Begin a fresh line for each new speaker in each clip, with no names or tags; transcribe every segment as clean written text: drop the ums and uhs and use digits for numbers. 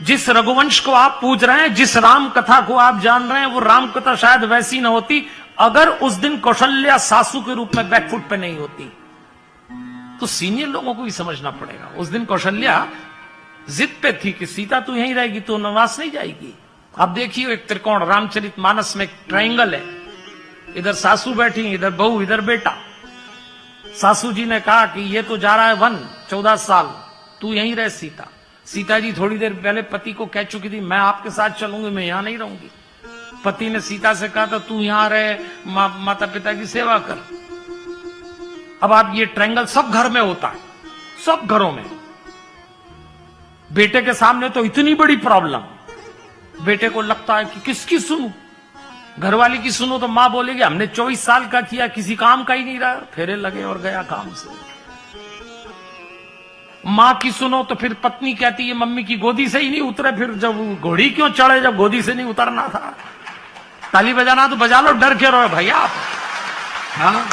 जिस रघुवंश को आप पूज रहे हैं, जिस राम कथा को आप जान रहे हैं, वो राम कथा शायद वैसी न होती अगर उस दिन कौशल्या सासू के रूप में बैकफुट पे नहीं होती। तो सीनियर लोगों को भी समझना पड़ेगा। उस दिन कौशल्या जिद पे थी कि सीता तू यहीं रहेगी, तो वनवास नहीं जाएगी। अब देखिए एक त्रिकोण रामचरितमानस में एक ट्रायंगल है, इधर सासू बैठी, इधर बहू, इधर बेटा। सासू जी ने कहा कि ये तो जा रहा है वन 14 साल, तू यहीं रह सीता। सीता जी थोड़ी देर पहले पति को कह चुकी थी मैं आपके साथ चलूंगी, मैं यहां नहीं रहूंगी। पति ने सीता से कहा था तू यहां रहे, माता पिता की सेवा कर। अब आप ये ट्रायंगल सब घर में होता है, सब घरों में। बेटे के सामने तो इतनी बड़ी प्रॉब्लम, बेटे को लगता है कि किसकी सुनूं, घरवाली की सुनो तो मां बोलेगी हमने 24 साल का किया, किसी काम का ही नहीं रहा, फेरे लगे और गया काम से। मां की सुनो तो फिर पत्नी कहती है मम्मी की गोदी से ही नहीं उतरे, फिर जब घोड़ी क्यों चढ़े जब गोदी से नहीं उतरना था। ताली बजाना तो बजा लो, डर के रहो भैया आप। हाँ,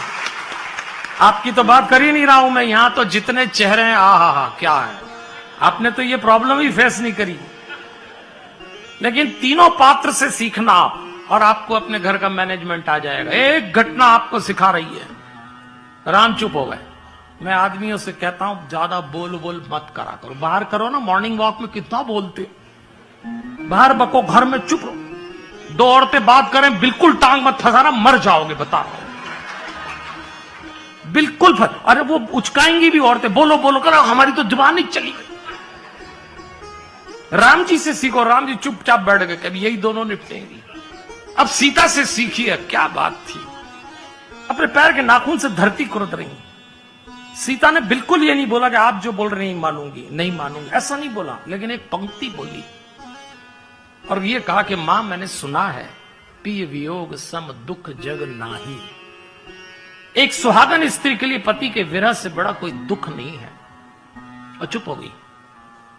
आपकी तो बात कर ही नहीं रहा हूं मैं, यहां तो जितने चेहरे हैं हा क्या है, आपने तो ये प्रॉब्लम ही फेस नहीं करी। लेकिन तीनों पात्र से सीखना आप, और आपको अपने घर का मैनेजमेंट आ जाएगा। एक घटना आपको सिखा रही है। राम चुप हो गए। मैं आदमियों से कहता हूं ज्यादा बोल मत करा करो, बाहर करो ना, मॉर्निंग वॉक में कितना बोलते, बाहर बको, घर में चुप रहो। 2 औरतें बात करें बिल्कुल टांग मत फंसाना, मर जाओगे बता रहा हूं, बिल्कुल अरे वो उचकाएंगी भी औरतें, बोलो बोलो करो, हमारी तो जुबान ही चली गई। राम जी से सीखो, राम जी चुपचाप बैठ गए, कभी यही दोनों निपटेंगी। अब सीता से सीखिए, क्या बात थी, अपने पैर के नाखून से धरती कुरद रही। सीता ने बिल्कुल ये नहीं बोला कि आप जो बोल रहे नहीं मानूंगी, नहीं मानूंगी, ऐसा नहीं बोला, लेकिन एक पंक्ति बोली और ये कहा कि मां मैंने सुना है पिय वियोग सम दुख जग नाही। एक सुहागन स्त्री के लिए पति के विरह से बड़ा कोई दुख नहीं है। और चुप हो गई।